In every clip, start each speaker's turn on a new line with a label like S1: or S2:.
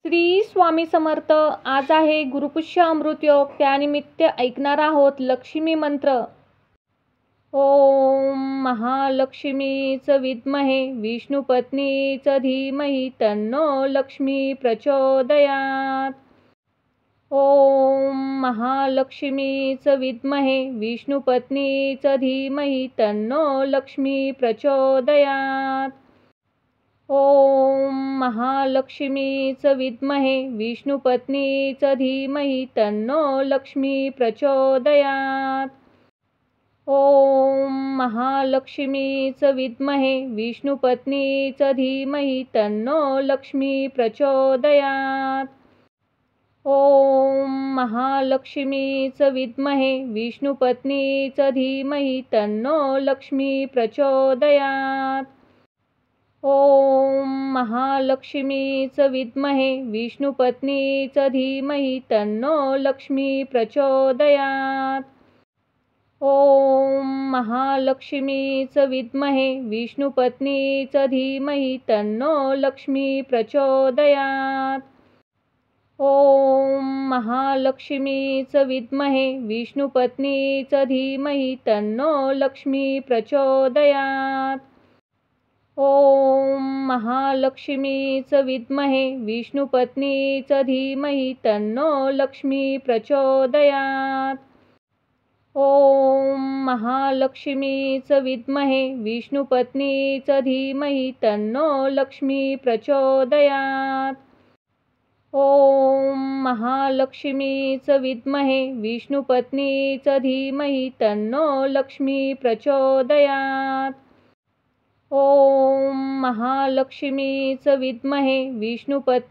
S1: श्री स्वामी समर्थ. आज आहे गुरुपुष्य अमृत योग. त्यानिमित्त ऐकणार आहोत लक्ष्मी मंत्र. ओम महालक्ष्मीच विद्महे विष्णुपत्नीच धीमहि तन्नो लक्ष्मी प्रचोदयात्. ओम महालक्ष्मीच विद्महे विष्णुपत्नीच धीमहि तन्नो लक्ष्मी प्रचोदयात्. ओम महालक्ष्मीच विद्महे विष्णुपत्नीच धीमहि तन्नो लक्ष्मी प्रचोदयात्. ओम महालक्ष्मीच विद्महे विष्णुपत्नीच धीमहि तन्नो लक्ष्मी प्रचोदयात्. ओम महालक्ष्मीच विद्महे विष्णुपत्नीच धीमहि तन्नो लक्ष्मी प्रचोदयात्. ओम महालक्ष्मीच विद्महे विष्णुपत्नीच धीमहि तन्नो लक्ष्मी प्रचोदयात्. ओम महालक्ष्मीच विद्महे विष्णुपत्नीच धीमहि तन्नो लक्ष्मी प्रचोदयात्. ओम महालक्ष्मीच विद्महे विष्णुपत्नीच धीमहि तन्नो लक्ष्मी प्रचोदयात्. ओम महालक्ष्मीच विद्महे विष्णुपत्नीच धीमहि तन्नो लक्ष्मी प्रचोदयात्. ओम महालक्ष्मीच विद्महे विष्णुपत्नीच धीमहि तन्नो लक्ष्मी प्रचोदयात्. ओम महालक्ष्मीच विद्महे विष्णुपत्नीच धीमहि तन्नो लक्ष्मी प्रचोदयात्. ओम महालक्ष्मीच विद्महे विष्णुपत्नीच धीमहि तन्नो लक्ष्मी प्रचोदयात्. ओम महालक्ष्मीच विद्महे विष्णुपत्नीच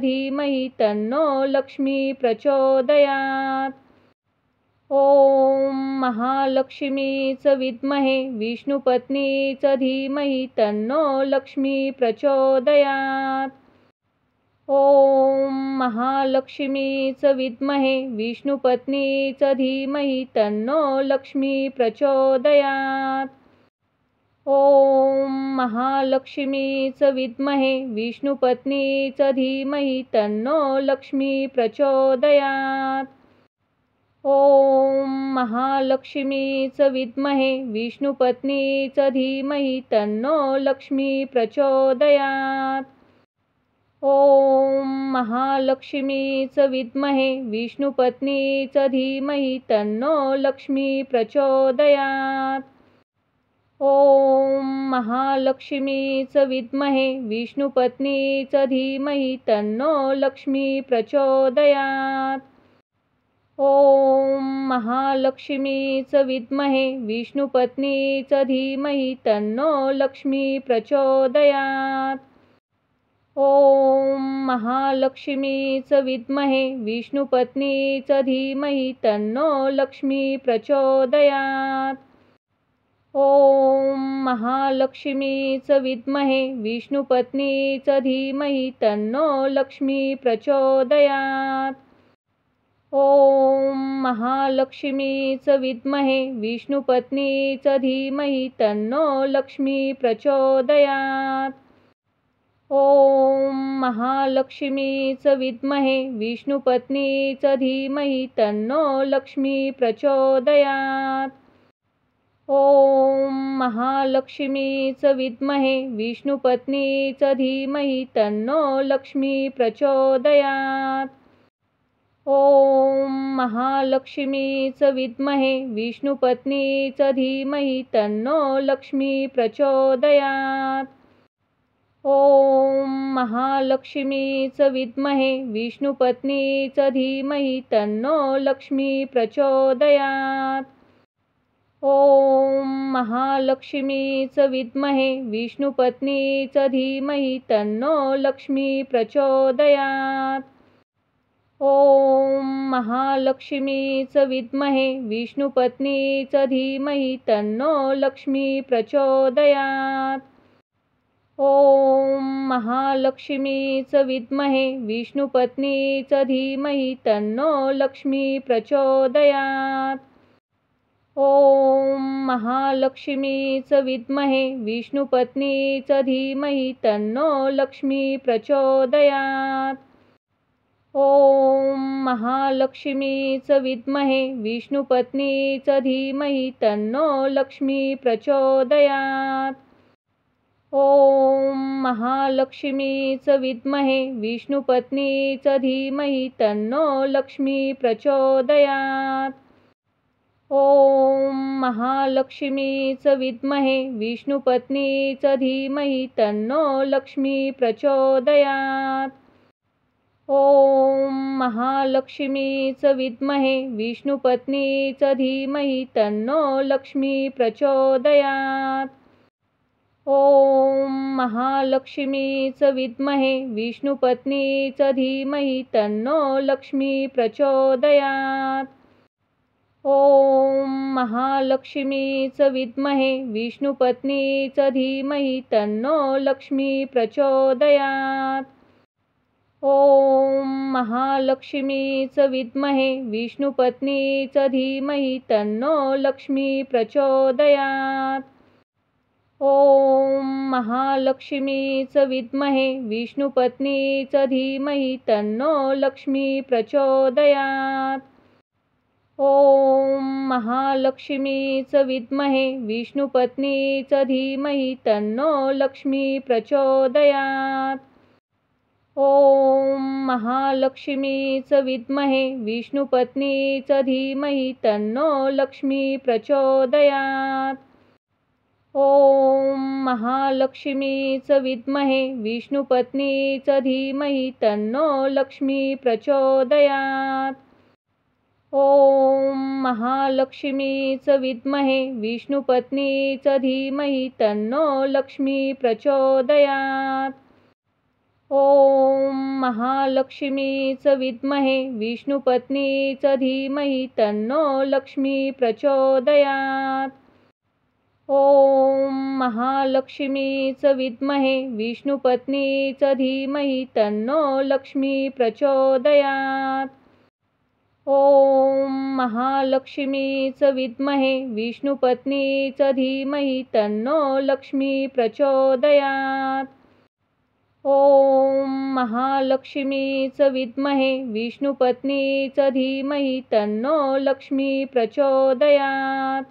S1: धीमहि तन्नो लक्ष्मी प्रचोदयात्. ओम महालक्ष्मीच विद्महे विष्णुपत्नीच धीमहि तन्नो लक्ष्मी प्रचोदयात्. ओम महालक्ष्मीच विद्महे विष्णुपत्नीच धीमहि तन्नो लक्ष्मी प्रचोदयात्. ओम महालक्ष्मीच विद्महे विष्णुपत्नीच धीमहि तन्नो लक्ष्मी प्रचोदयात्. ओम महालक्ष्मीच विद्महे विष्णुपत्नीच धीमहि तन्नो लक्ष्मी प्रचोदयात्. ओम महालक्ष्मीच विद्महे विष्णुपत्नीच धीमहि तन्नो लक्ष्मी प्रचोदयात्. ओम महालक्ष्मीच विद्महे विष्णुपत्नीच धीमहि तन्नो लक्ष्मी प्रचोदयात्. ओम महालक्ष्मीच विद्महे विष्णुपत्नीच धीमहि तन्नो लक्ष्मी प्रचोदयात्. ओम महालक्ष्मीच विद्महे विष्णुपत्नीच धीमहि तन्नो लक्ष्मी प्रचोदयात्. ओम महालक्ष्मीच विद्महे विष्णुपत्नीच धीमहि तन्नो लक्ष्मी प्रचोदयात्. ओम महालक्ष्मीच विद्महे विष्णुपत्नीच धीमहि तन्नो लक्ष्मी प्रचोदयात्. ओम महालक्ष्मीच विद्महे विष्णुपत्नीच धीमहि तन्नो लक्ष्मी प्रचोदयात्. ओम महालक्ष्मीच विद्महे विष्णुपत्नीच धीमहि तन्नो लक्ष्मी प्रचोदयात्. ओम महालक्ष्मीच विद्महे विष्णुपत्नीच धीमहि तन्नो लक्ष्मी प्रचोदयात्. ओम महालक्ष्मीच विद्महे विष्णुपत्नीच धीमहि तन्नो लक्ष्मी प्रचोदयात्. ओम महालक्ष्मीच विद्महे विष्णुपत्नीच धीमहि तन्नो लक्ष्मी प्रचोदयात्. ओम महालक्ष्मीच विद्महे विष्णुपत्नीच धीमहि तन्नो लक्ष्मी प्रचोदयात्. ओम महालक्ष्मीच विद्महे विष्णुपत्नीच धीमहि तन्नो लक्ष्मी प्रचोदयात्. ओम महालक्ष्मीच विद्महे विष्णुपत्नीच धीमहि तन्नो लक्ष्मी प्रचोदयात्. ओम महालक्ष्मीच विद्महे विष्णुपत्नीच धीमहि तन्नो लक्ष्मी प्रचोदयात्. ओम महालक्ष्मीच विद्महे विष्णुपत्नीच धीमहि तन्नो लक्ष्मी प्रचोदयात्. ॐ महालक्ष्मीच विद्महे विष्णुपत्नीच धीमहि तन्नो लक्ष्मी प्रचोदयात्। ॐ महालक्ष्मीच विद्महे विष्णुपत्नीच धीमहि तन्नो लक्ष्मी प्रचोदयात्। ॐ महालक्ष्मीच विद्महे विष्णुपत्नीच धीमहि तन्नो लक्ष्मी प्रचोदयात्। ॐ महालक्ष्मीच विद्महे विष्णुपत्नीच धीमहि तन्नो लक्ष्मी प्रचोदयात्। ॐ महालक्ष्मीच विद्महे विष्णुपत्नीच धीमहि तन्नो लक्ष्मी प्रचोदयात्। ॐ महालक्ष्मीच विद्महे विष्णुपत्नीच धीमहि तन्नो लक्ष्मी प्रचोदयात्। ॐ महालक्ष्मीच विद्महे विष्णुपत्नीच धीमहि तन्नो लक्ष्मी प्रचोदयात्। ॐ महालक्ष्मीच विद्महे विष्णुपत्नीच धीमहि तन्नो लक्ष्मी प्रचोदयात्। ॐ महालक्ष्मीच विद्महे विष्णुपत्नीच धीमहि तन्नो लक्ष्मी प्रचोदयात्। ॐ महालक्ष्मीच विद्महे विष्णुपत्नीच धीमहि तन्नो लक्ष्मी प्रचोदयात्। ॐ महालक्ष्मीच विद्महे विष्णुपत्नीच धीमहि तन्नो लक्ष्मी प्रचोदयात्। ॐ महालक्ष्मीच विद्महे विष्णुपत्नीच धीमहि तन्नो लक्ष्मी प्रचोदयात्। ॐ महालक्ष्मीच विद्महे विष्णुपत्नीच धीमहि तन्नो लक्ष्मी प्रचोदयात्। ॐ महालक्ष्मीच विद्महे विष्णुपत्नीच धीमहि तन्नो लक्ष्मी प्रचोदयात्। ॐ महालक्ष्मीच विद्महे विष्णुपत्नीच धीमहि तन्नो लक्ष्मी प्रचोदयात्। ॐ महालक्ष्मीच विद्महे विष्णुपत्नीच धीमहि तन्नो लक्ष्मी प्रचोदयात्।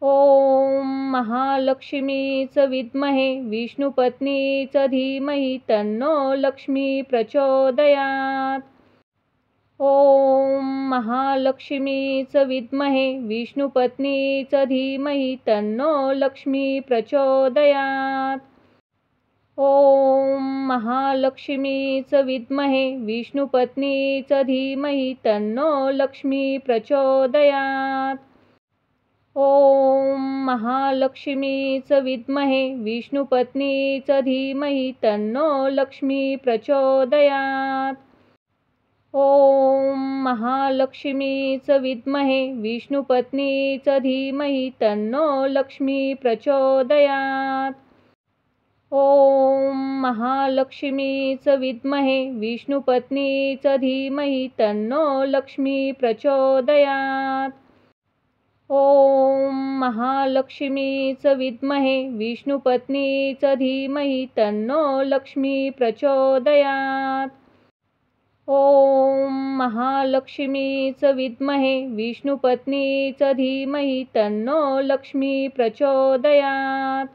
S1: ॐ महालक्ष्मीच विद्महे विष्णुपत्नीच धीमहि तन्नो लक्ष्मी प्रचोदयात्। ॐ महालक्ष्मीच विद्महे विष्णुपत्नीच धीमहि तन्नो लक्ष्मी प्रचोदयात्। ॐ महालक्ष्मीच विद्महे विष्णुपत्नीच धीमहि तन्नो लक्ष्मी प्रचोदयात्। ॐ महालक्ष्मीच विद्महे विष्णुपत्नीच धीमहि तन्नो लक्ष्मी प्रचोदयात्। ॐ महालक्ष्मीच विद्महे विष्णुपत्नीच धीमहि तन्नो लक्ष्मी प्रचोदयात्। ॐ महालक्ष्मीच विद्महे विष्णुपत्नीच धीमहि तन्नो लक्ष्मी प्रचोदयात्। ॐ महालक्ष्मीच विद्महे विष्णुपत्नीच धीमहि तन्नो लक्ष्मी प्रचोदयात्। ॐ महालक्ष्मीच विद्महे विष्णुपत्नीच धीमहि तन्नो लक्ष्मी प्रचोदयात्।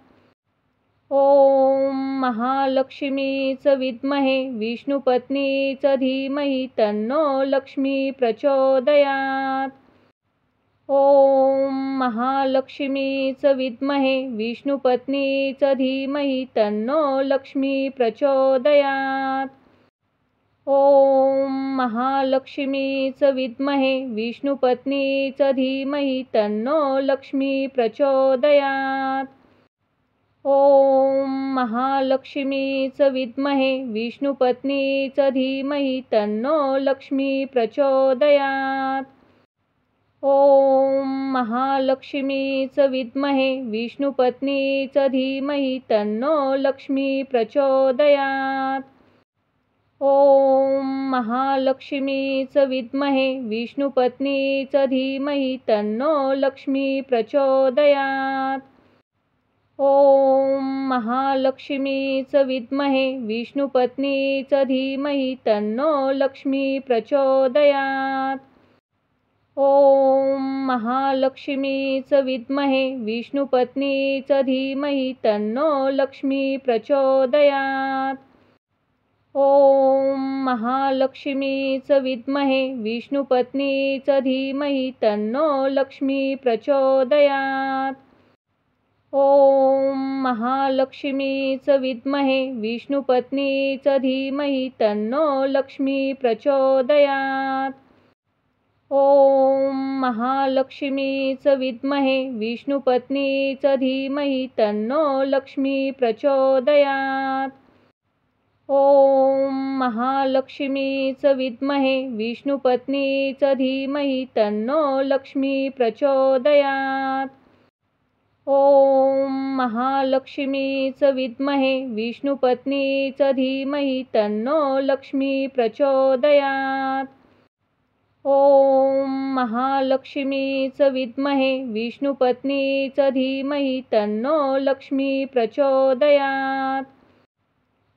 S1: ॐ महालक्ष्मीच विद्महे विष्णुपत्नीच धीमहि तन्नो लक्ष्मी प्रचोदयात्। ॐ महालक्ष्मीच विद्महे विष्णुपत्नीच धीमहि तन्नो लक्ष्मी प्रचोदयात्। ॐ महालक्ष्मीच विद्महे विष्णुपत्नीच धीमहि तन्नो लक्ष्मी प्रचोदयात्। ॐ महालक्ष्मीच विद्महे विष्णुपत्नीच धीमहि तन्नो लक्ष्मी प्रचोदयात्। ॐ महालक्ष्मीच विद्महे विष्णुपत्नीच धीमहि तन्नो लक्ष्मी प्रचोदयात्। ॐ महालक्ष्मीच विद्महे विष्णुपत्नीच धीमहि तन्नो लक्ष्मी प्रचोदयात्। ॐ महालक्ष्मीच विद्महे विष्णुपत्नीच धीमहि तन्नो लक्ष्मी प्रचोदयात्। ॐ महालक्ष्मीच विद्महे विष्णुपत्नीच धीमहि तन्नो लक्ष्मी प्रचोदयात्। ॐ महालक्ष्मीच विद्महे विष्णुपत्नीच धीमहि तन्नो लक्ष्मी प्रचोदयात्। ॐ महालक्ष्मीच विद्महे विष्णुपत्नीच धीमहि तन्नो लक्ष्मी प्रचोदयात्। ॐ महालक्ष्मीच विद्महे विष्णुपत्नीच धीमहि तन्नो लक्ष्मी प्रचोदयात्। ॐ महालक्ष्मीच विद्महे विष्णुपत्नीच धीमहि तन्नो लक्ष्मी प्रचोदयात्। ॐ महालक्ष्मीच विद्महे विष्णुपत्नीच धीमहि तन्नो लक्ष्मी प्रचोदयात्। ॐ महालक्ष्मीच विद्महे विष्णुपत्नीच धीमहि तन्नो लक्ष्मी प्रचोदयात्।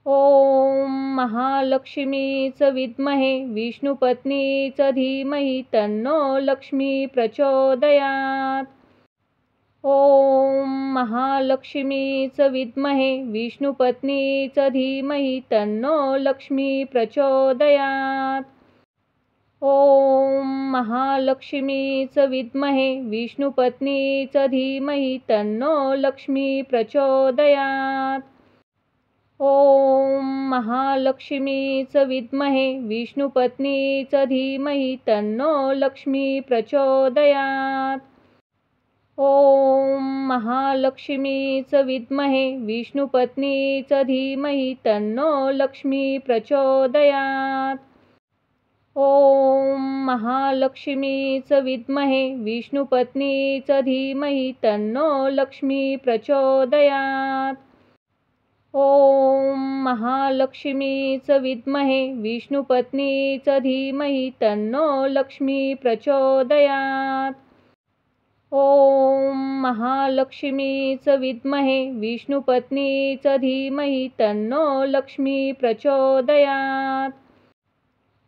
S1: ॐ महालक्ष्मीच विद्महे विष्णुपत्नीच धीमहि तन्नो लक्ष्मी प्रचोदयात्। ॐ महालक्ष्मीच विद्महे विष्णुपत्नीच धीमहि तन्नो लक्ष्मी प्रचोदयात्। ॐ महालक्ष्मीच विद्महे विष्णुपत्नीच धीमहि तन्नो लक्ष्मी प्रचोदयात्। ॐ महालक्ष्मीच विद्महे विष्णुपत्नीच धीमहि तन्नो लक्ष्मी प्रचोदयात्। ॐ महालक्ष्मीच विद्महे विष्णुपत्नीच धीमहि तन्नो लक्ष्मी प्रचोदयात्। ॐ महालक्ष्मीच विद्महे विष्णुपत्नीच धीमहि तन्नो लक्ष्मी प्रचोदयात्। ॐ महालक्ष्मीच विद्महे विष्णुपत्नीच धीमहि तन्नो लक्ष्मी प्रचोदयात्। ॐ महालक्ष्मीच विद्महे विष्णुपत्नीच धीमहि तन्नो लक्ष्मी प्रचोदयात्।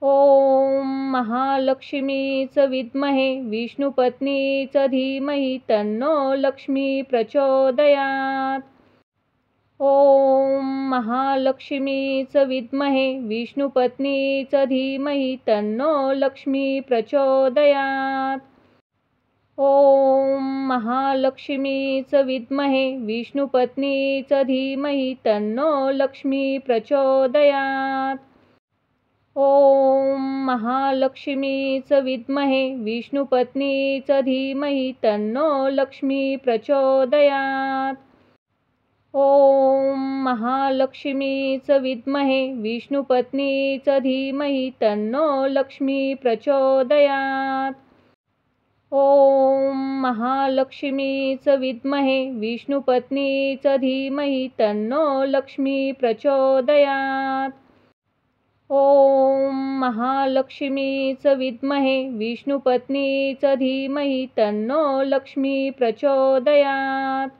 S1: ॐ महालक्ष्मीच विद्महे विष्णुपत्नीच धीमहि तन्नो लक्ष्मी प्रचोदयात्। ॐ महालक्ष्मीच विद्महे विष्णुपत्नीच धीमहि तन्नो लक्ष्मी प्रचोदयात्। ॐ महालक्ष्मीच विद्महे विष्णुपत्नीच धीमहि तन्नो लक्ष्मी प्रचोदयात्। ॐ महालक्ष्मीच विद्महे विष्णुपत्नीच धीमहि तन्नो लक्ष्मी प्रचोदयात्। ॐ महालक्ष्मीच विद्महे विष्णुपत्नीच धीमहि तन्नो लक्ष्मी प्रचोदयात्। ॐ महालक्ष्मीच विद्महे विष्णुपत्नीच धीमहि तन्नो लक्ष्मी प्रचोदयात्। ॐ महालक्ष्मीच विद्महे विष्णुपत्नीच धीमहि तन्नो लक्ष्मी प्रचोदयात्।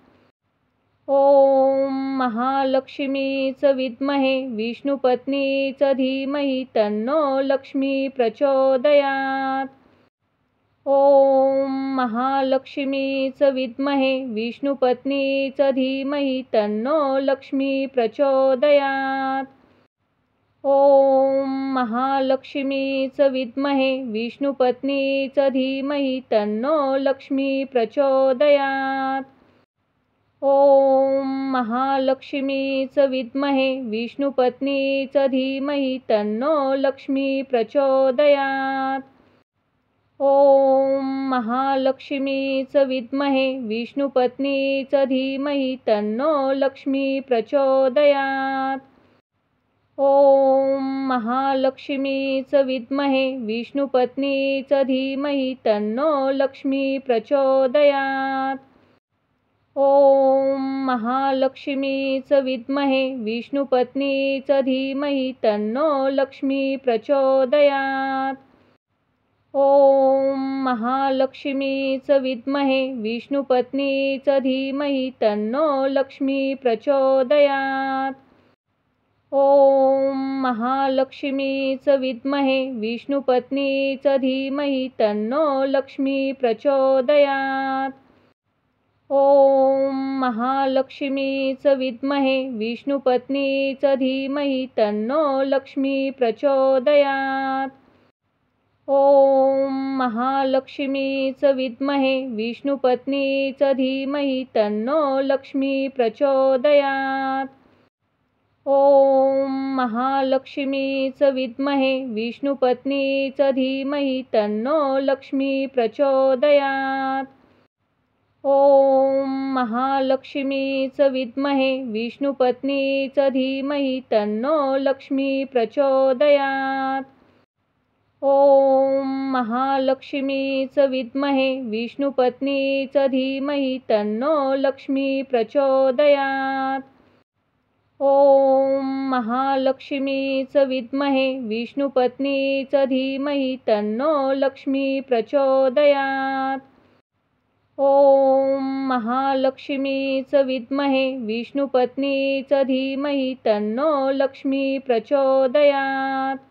S1: ॐ महालक्ष्मीच विद्महे विष्णुपत्नीच धीमहि तन्नो लक्ष्मी प्रचोदयात्। ॐ महालक्ष्मीच विद्महे विष्णुपत्नीच धीमहि तन्नो लक्ष्मी प्रचोदयात्। ॐ महालक्ष्मीच विद्महे विष्णुपत्नीच धीमहि तन्नो लक्ष्मी प्रचोदयात्। ॐ महालक्ष्मीच विद्महे विष्णुपत्नीच धीमहि तन्नो लक्ष्मी प्रचोदयात्। ॐ महालक्ष्मीच विद्महे विष्णुपत्नीच धीमहि तन्नो लक्ष्मी प्रचोदयात्। ॐ महालक्ष्मीच विद्महे विष्णुपत्नीच धीमहि तन्नो लक्ष्मी प्रचोदयात्। ॐ महालक्ष्मीच विद्महे विष्णुपत्नीच धीमहि तन्नो लक्ष्मी प्रचोदयात्। ॐ महालक्ष्मीच विद्महे विष्णुपत्नीच धीमहि तन्नो लक्ष्मी प्रचोदयात्। ॐ महालक्ष्मीच विद्महे विष्णुपत्नीच धीमहि तन्नो लक्ष्मी प्रचोदयात्। ॐ महालक्ष्मीच विद्महे विष्णुपत्नीच धीमहि तन्नो लक्ष्मी प्रचोदयात्। ॐ महालक्ष्मीच विद्महे विष्णुपत्नीच धीमहि तन्नो लक्ष्मी प्रचोदयात्। ॐ महालक्ष्मीच विद्महे विष्णुपत्नीच धीमहि तन्नो लक्ष्मी प्रचोदयात्। ॐ महालक्ष्मीच विद्महे विष्णुपत्नीच धीमहि तन्नो लक्ष्मी प्रचोदयात्। ॐ महालक्ष्मीच विद्महे विष्णुपत्नीच धीमहि तन्नो लक्ष्मी प्रचोदयात्। ॐ महालक्ष्मीच विद्महे विष्णुपत्नीच धीमहि तन्नो लक्ष्मी प्रचोदयात्। ॐ महालक्ष्मीच विद्महे विष्णुपत्नीच धीमहि तन्नो लक्ष्मी प्रचोदयात्।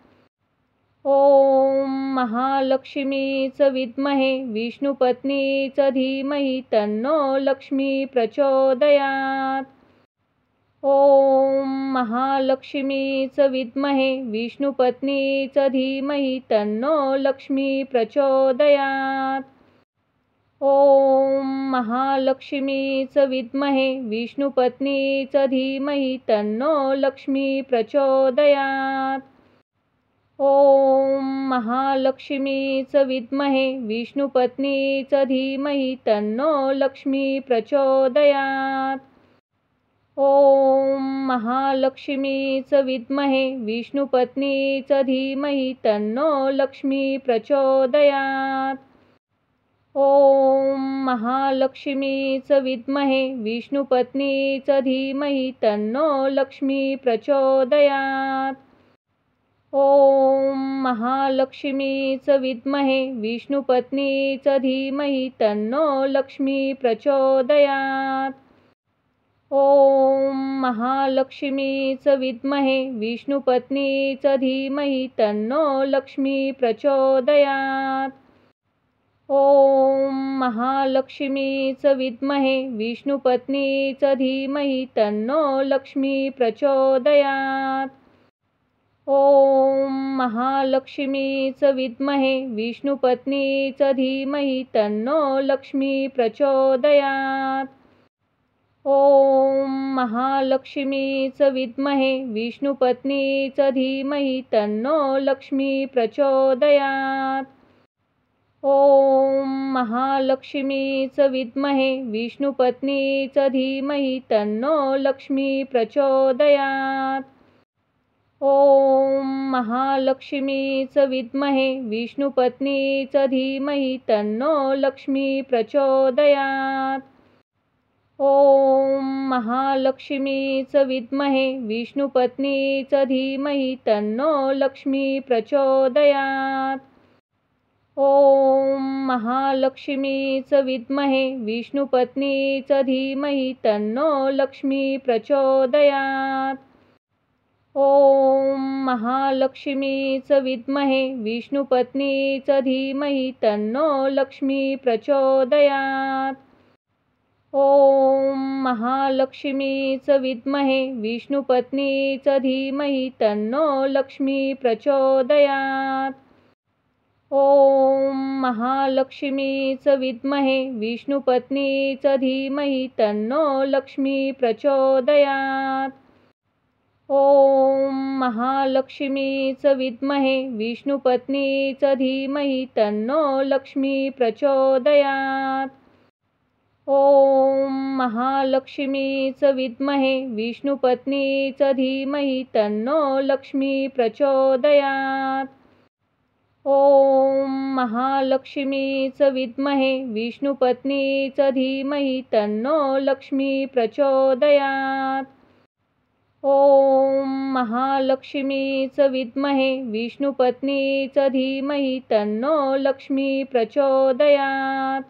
S1: ॐ महालक्ष्मीच विद्महे विष्णुपत्नीच धीमहि तन्नो लक्ष्मी प्रचोदयात्। ॐ महालक्ष्मीच विद्महे विष्णुपत्नीच धीमहि तन्नो लक्ष्मी प्रचोदयात्। ॐ महालक्ष्मीच विद्महे विष्णुपत्नीच धीमहि तन्नो लक्ष्मी प्रचोदयात्। ॐ महालक्ष्मीच विद्महे विष्णुपत्नीच धीमहि तन्नो लक्ष्मी प्रचोदयात्। ॐ महालक्ष्मीच विद्महे विष्णुपत्नीच धीमहि तन्नो लक्ष्मी प्रचोदयात्। ॐ महालक्ष्मीच विद्महे विष्णुपत्नीच धीमहि तन्नो लक्ष्मी प्रचोदयात्। ॐ महालक्ष्मीच विद्महे विष्णुपत्नीच धीमहि तन्नो लक्ष्मी प्रचोदयात्। ॐ महालक्ष्मीच विद्महे विष्णुपत्नीच धीमहि तन्नो लक्ष्मी प्रचोदयात्। ॐ महालक्ष्मीच विद्महे विष्णुपत्नीच धीमहि तन्नो लक्ष्मी प्रचोदयात्। ॐ महालक्ष्मीच विद्महे विष्णुपत्नीच धीमहि तन्नो लक्ष्मी प्रचोदयात्। ॐ महालक्ष्मीच विद्महे विष्णुपत्नीच धीमहि तन्नो लक्ष्मी प्रचोदयात्। ॐ महालक्ष्मीच विद्महे विष्णुपत्नीच धीमहि तन्नो लक्ष्मी प्रचोदयात्। ॐ महालक्ष्मीच विद्महे विष्णुपत्नीच धीमहि तन्नो लक्ष्मी प्रचोदयात्। ॐ महालक्ष्मीच विद्महे विष्णुपत्नीच धीमहि तन्नो लक्ष्मी प्रचोदयात्। ॐ महालक्ष्मीच विद्महे विष्णुपत्नीच धीमहि तन्नो लक्ष्मी प्रचोदयात्। ॐ महालक्ष्मीच विद्महे विष्णुपत्नीच धीमहि तन्नो लक्ष्मी प्रचोदयात्। ॐ महालक्ष्मीच विद्महे विष्णुपत्नीच धीमहि तन्नो लक्ष्मी प्रचोदयात्। ॐ महालक्ष्मीच विद्महे विष्णुपत्नीच धीमहि तन्नो लक्ष्मी प्रचोदयात्। ॐ महालक्ष्मीच विद्महे विष्णुपत्नीच धीमहि तन्नो लक्ष्मी प्रचोदयात्। ॐ महालक्ष्मीच विद्महे विष्णुपत्नीच धीमहि तन्नो लक्ष्मी प्रचोदयात्। ॐ महालक्ष्मीच विद्महे विष्णुपत्नीच धीमहि तन्नो लक्ष्मी प्रचोदयात्। ॐ महालक्ष्मीच विद्महे विष्णुपत्नीच धीमहि तन्नो लक्ष्मी प्रचोदयात्।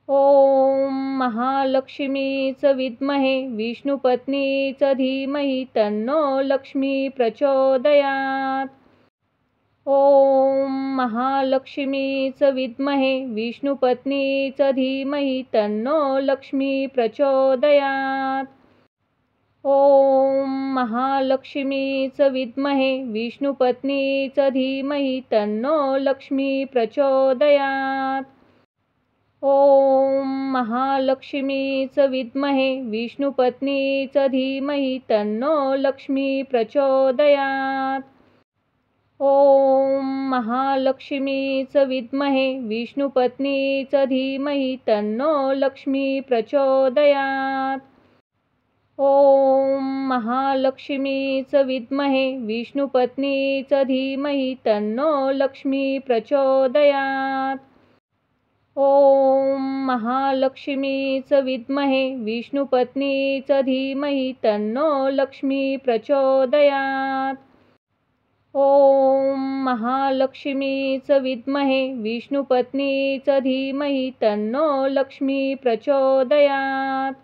S1: ॐ महालक्ष्मीच विद्महे विष्णुपत्नीच धीमहि तन्नो लक्ष्मी प्रचोदयात्। ॐ महालक्ष्मीच विद्महे विष्णुपत्नीच धीमहि तन्नो लक्ष्मी प्रचोदयात्। ॐ महालक्ष्मीच विद्महे विष्णुपत्नीच धीमहि तन्नो लक्ष्मी प्रचोदयात्। ॐ महालक्ष्मीच विद्महे विष्णुपत्नीच धीमहि तन्नो लक्ष्मी प्रचोदयात्। ॐ महालक्ष्मीच विद्महे विष्णुपत्नीच धीमहि तन्नो लक्ष्मी प्रचोदयात्। ॐ महालक्ष्मीच विद्महे विष्णुपत्नीच धीमहि तन्नो लक्ष्मी प्रचोदयात्। ॐ महालक्ष्मीच विद्महे विष्णुपत्नीच धीमहि तन्नो लक्ष्मी प्रचोदयात्। ॐ महालक्ष्मीच विद्महे विष्णुपत्नीच धीमहि तन्नो लक्ष्मी प्रचोदयात्।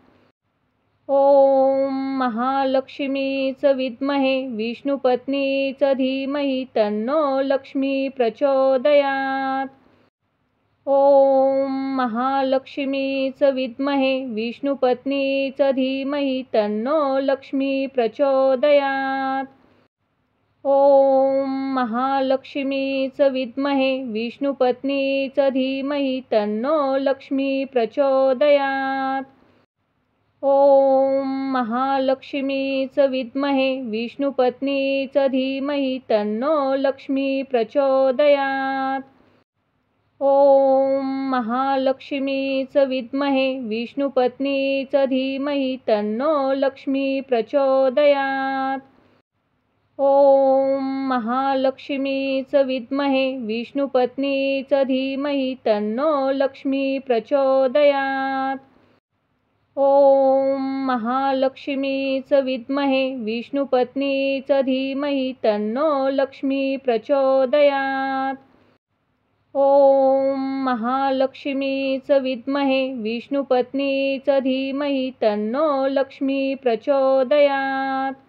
S1: ॐ महालक्ष्मीच विद्महे विष्णुपत्नीच धीमहि तन्नो लक्ष्मी प्रचोदयात्। ॐ महालक्ष्मीच विद्महे विष्णुपत्नीच धीमहि तन्नो लक्ष्मी प्रचोदयात्। ॐ महालक्ष्मीच विद्महे विष्णुपत्नीच धीमहि तन्नो लक्ष्मी प्रचोदयात्। ॐ महालक्ष्मीच विद्महे विष्णुपत्नीच धीमहि तन्नो लक्ष्मी प्रचोदयात्। ॐ महालक्ष्मीच विद्महे विष्णुपत्नीच धीमहि तन्नो लक्ष्मी प्रचोदयात्। ॐ महालक्ष्मीच विद्महे विष्णुपत्नीच धीमहि तन्नो लक्ष्मी प्रचोदयात्। ॐ महालक्ष्मीच विद्महे विष्णुपत्नीच धीमहि तन्नो लक्ष्मी प्रचोदयात्। ॐ महालक्ष्मीच विद्महे विष्णुपत्नीच धीमहि तन्नो लक्ष्मी प्रचोदयात्।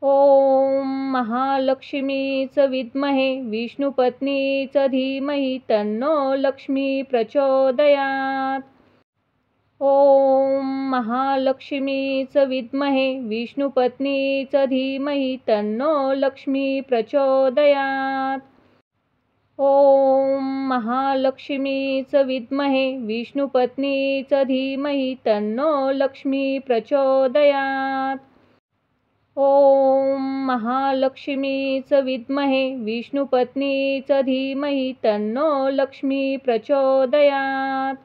S1: ॐ महालक्ष्मीच विद्महे विष्णुपत्नीच धीमहि तन्नो लक्ष्मी प्रचोदयात्। ॐ महालक्ष्मीच विद्महे विष्णुपत्नीच धीमहि तन्नो लक्ष्मी प्रचोदयात्। ॐ महालक्ष्मीच विद्महे विष्णुपत्नीच धीमहि तन्नो लक्ष्मी प्रचोदयात्। ॐ महालक्ष्मीच विद्महे विष्णुपत्नीच धीमहि तन्नो लक्ष्मी प्रचोदयात्।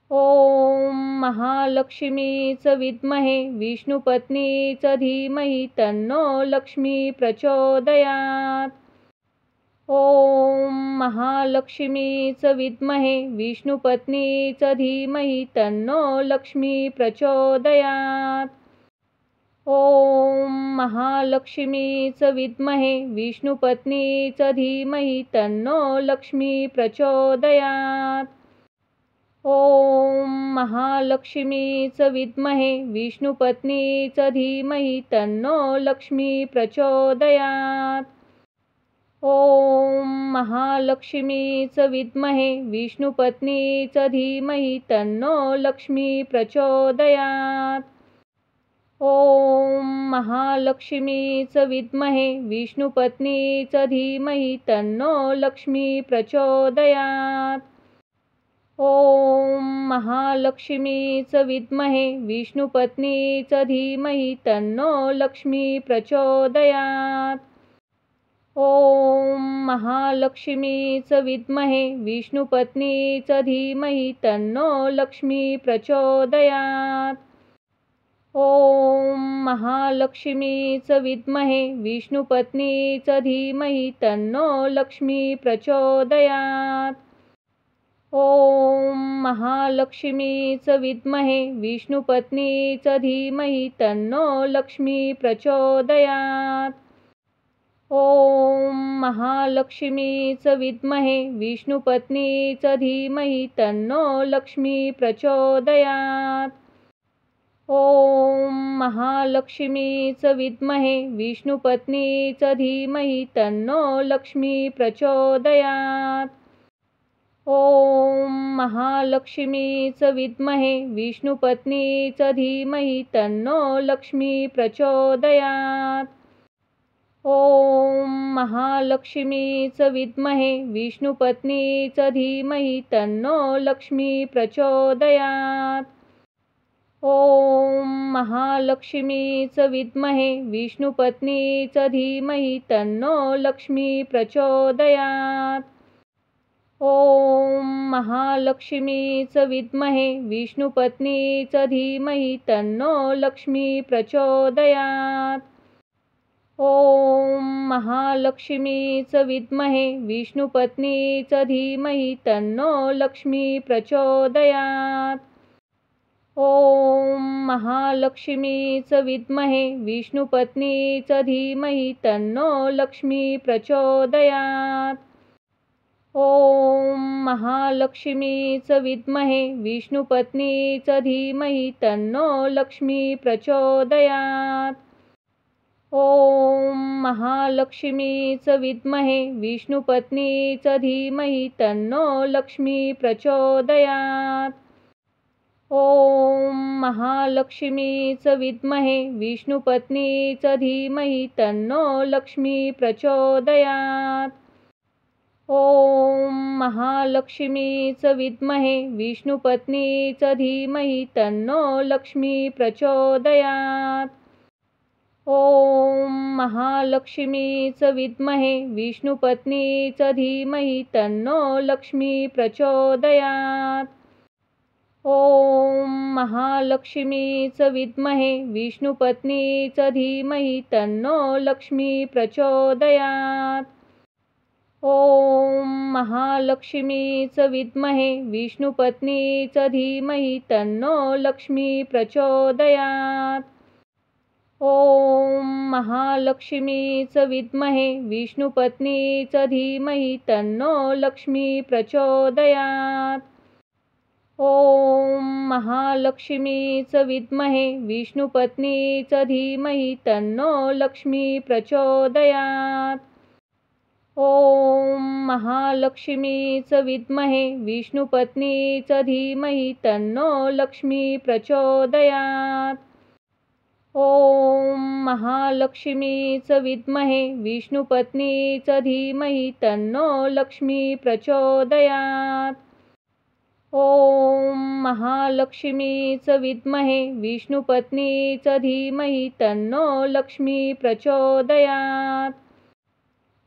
S1: ॐ महालक्ष्मीच विद्महे विष्णुपत्नीच धीमहि तन्नो लक्ष्मी प्रचोदयात्। ॐ महालक्ष्मीच विद्महे विष्णुपत्नीच धीमहि तन्नो लक्ष्मी प्रचोदयात्। ॐ महालक्ष्मीच विद्महे विष्णुपत्नीच धीमहि तन्नो लक्ष्मी प्रचोदयात्। ॐ महालक्ष्मीच विद्महे विष्णुपत्नीच धीमहि तन्नो लक्ष्मी प्रचोदयात्। ॐ महालक्ष्मीच विद्महे विष्णुपत्नीच धीमहि तन्नो लक्ष्मी प्रचोदयात्। ॐ महालक्ष्मीच विद्महे विष्णुपत्नीच धीमहि तन्नो लक्ष्मी प्रचोदयात्। ॐ महालक्ष्मीच विद्महे विष्णुपत्नीच धीमहि तन्नो लक्ष्मी प्रचोदयात्। ॐ महालक्ष्मीच विद्महे विष्णुपत्नीच धीमहि तन्नो लक्ष्मी प्रचोदयात्। ॐ महालक्ष्मीच विद्महे विष्णुपत्नीच धीमहि तन्नो लक्ष्मी प्रचोदयात्। ॐ महालक्ष्मीच विद्महे विष्णुपत्नीच धीमहि तन्नो लक्ष्मी प्रचोदयात्। ॐ महालक्ष्मीच विद्महे विष्णुपत्नीच धीमहि तन्नो लक्ष्मी प्रचोदयात्। ॐ महालक्ष्मीच विद्महे विष्णुपत्नीच धीमहि तन्नो लक्ष्मी प्रचोदयात्। ॐ महालक्ष्मीच विद्महे विष्णुपत्नीच धीमहि तन्नो लक्ष्मी प्रचोदयात्। ॐ महालक्ष्मीच विद्महे विष्णुपत्नीच धीमहि तन्नो लक्ष्मी प्रचोदयात्। ॐ महालक्ष्मीच विद्महे विष्णुपत्नीच धीमहि तन्नो लक्ष्मी प्रचोदयात्। ॐ महालक्ष्मीच विद्महे विष्णुपत्नीच धीमहि तन्नो लक्ष्मी प्रचोदयात्। ॐ महालक्ष्मीच विद्महे विष्णुपत्नीच धीमहि तन्नो लक्ष्मी प्रचोदयात्। ॐ महालक्ष्मीच विद्महे विष्णुपत्नीच धीमहि तन्नो लक्ष्मी प्रचोदयात्। ॐ महालक्ष्मीच विद्महे विष्णुपत्नीच धीमहि तन्नो लक्ष्मी प्रचोदयात्। ॐ महालक्ष्मीच विद्महे विष्णुपत्नीच धीमहि तन्नो लक्ष्मी प्रचोदयात्। ॐ महालक्ष्मीच विद्महे विष्णुपत्नीच धीमहि तन्नो लक्ष्मी प्रचोदयात्। ॐ महालक्ष्मीच विद्महे विष्णुपत्नीच धीमहि तन्नो लक्ष्मी प्रचोदयात्। ॐ महालक्ष्मीच विद्महे विष्णुपत्नीच धीमहि तन्नो लक्ष्मी प्रचोदयात्। ॐ महालक्ष्मीच विद्महे विष्णुपत्नीच धीमहि तन्नो लक्ष्मी प्रचोदयात्। ॐ महालक्ष्मीच विद्महे विष्णुपत्नीच धीमहि तन्नो लक्ष्मी प्रचोदयात्। ॐ महालक्ष्मीच विद्महे विष्णुपत्नीच धीमहि तन्नो लक्ष्मी प्रचोदयात्। ॐ महालक्ष्मीच विद्महे विष्णुपत्नीच धीमहि तन्नो लक्ष्मी प्रचोदयात्। ॐ महालक्ष्मीच विद्महे विष्णुपत्नीच धीमहि तन्नो लक्ष्मी प्रचोदयात्। ॐ महालक्ष्मीच विद्महे विष्णुपत्नीच धीमहि तन्नो लक्ष्मी प्रचोदयात्। ॐ महालक्ष्मीच विद्महे विष्णुपत्नीच धीमहि तन्नो लक्ष्मी प्रचोदयात्।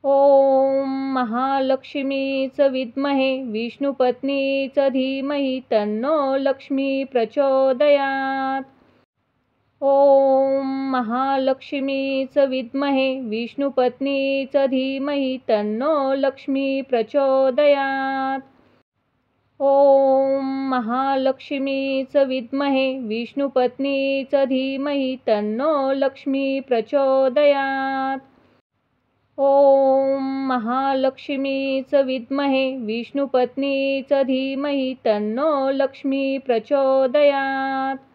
S1: ॐ महालक्ष्मीच विद्महे विष्णुपत्नीच धीमहि तन्नो लक्ष्मी प्रचोदयात्। ॐ महालक्ष्मीच विद्महे विष्णुपत्नीच धीमहि तन्नो लक्ष्मी प्रचोदयात्। ॐ महालक्ष्मीच विद्महे विष्णुपत्नीच धीमहि तन्नो लक्ष्मी प्रचोदयात्। ॐ महालक्ष्मीच विद्महे विष्णुपत्नीच धीमहि तन्नो लक्ष्मी प्रचोदयात्।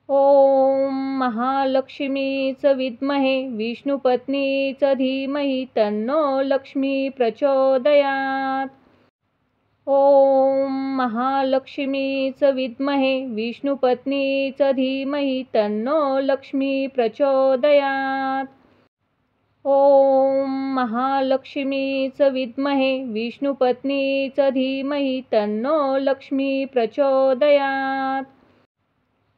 S1: ॐ महालक्ष्मीच विद्महे विष्णुपत्नीच धीमहि तन्नो लक्ष्मी प्रचोदयात्। ॐ महालक्ष्मीच विद्महे विष्णुपत्नीच धीमहि तन्नो लक्ष्मी प्रचोदयात्। ॐ महालक्ष्मीच विद्महे विष्णुपत्नीच धीमहि तन्नो लक्ष्मी प्रचोदयात्।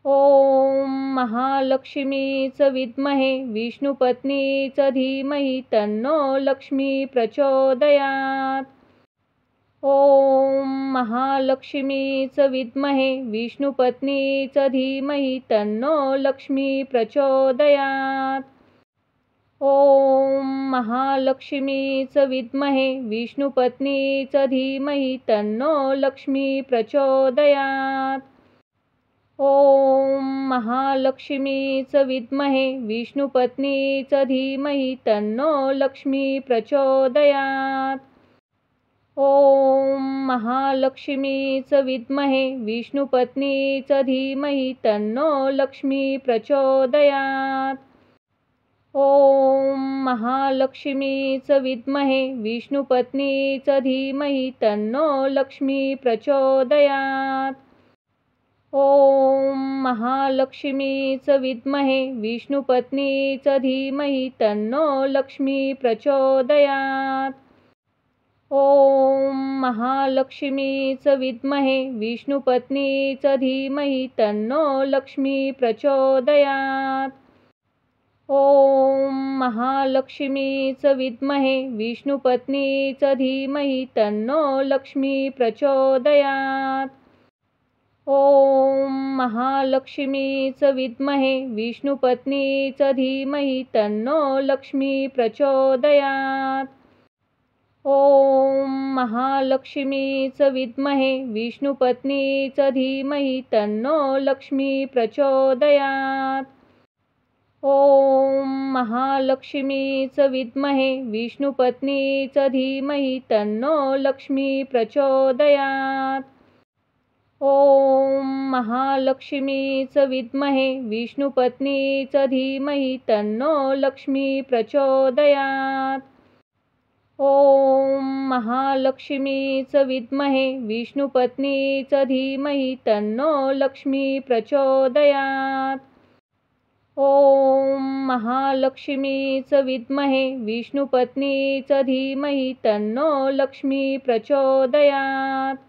S1: ॐ महालक्ष्मीच विद्महे विष्णुपत्नीच धीमहि तन्नो लक्ष्मी प्रचोदयात्। ॐ महालक्ष्मीच विद्महे विष्णुपत्नीच धीमहि तन्नो लक्ष्मी प्रचोदयात्। ॐ महालक्ष्मीच विद्महे विष्णुपत्नीच धीमहि तन्नो लक्ष्मी प्रचोदयात्। ॐ महालक्ष्मीच विद्महे विष्णुपत्नीच धीमहि तन्नो लक्ष्मी प्रचोदयात्। ॐ महालक्ष्मीच विद्महे विष्णुपत्नीच धीमहि तन्नो लक्ष्मी प्रचोदयात्। ॐ महालक्ष्मीच विद्महे विष्णुपत्नीच धीमहि तन्नो लक्ष्मी प्रचोदयात्। ॐ महालक्ष्मीच विद्महे विष्णुपत्नीच धीमहि तन्नो लक्ष्मी प्रचोदयात्। ॐ महालक्ष्मीच विद्महे विष्णुपत्नीच धीमहि तन्नो लक्ष्मी प्रचोदयात्। ॐ महालक्ष्मीच विद्महे विष्णुपत्नीच धीमहि तन्नो लक्ष्मी प्रचोदयात्। ॐ महालक्ष्मीच विद्महे विष्णुपत्नीच धीमहि तन्नो लक्ष्मी प्रचोदयात्। ॐ महालक्ष्मीच विद्महे विष्णुपत्नीच धीमहि तन्नो लक्ष्मी प्रचोदयात्। ॐ महालक्ष्मीच विद्महे विष्णुपत्नीच धीमहि तन्नो लक्ष्मी प्रचोदयात्। ॐ महालक्ष्मीच विद्महे विष्णुपत्नीच धीमहि तन्नो लक्ष्मी प्रचोदयात्। ॐ महालक्ष्मीच विद्महे विष्णुपत्नीच धीमहि तन्नो लक्ष्मी प्रचोदयात्। ॐ महालक्ष्मीच विद्महे विष्णुपत्नीच धीमहि तन्नो लक्ष्मी प्रचोदयात्। ॐ महालक्ष्मीच विद्महे विष्णुपत्नीच धीमहि तन्नो लक्ष्मी प्रचोदयात्। ॐ महालक्ष्मीच विद्महे विष्णुपत्नीच धीमहि तन्नो लक्ष्मी प्रचोदयात्। ॐ महालक्ष्मीच विद्महे विष्णुपत्नीच धीमहि तन्नो लक्ष्मी प्रचोदयात्।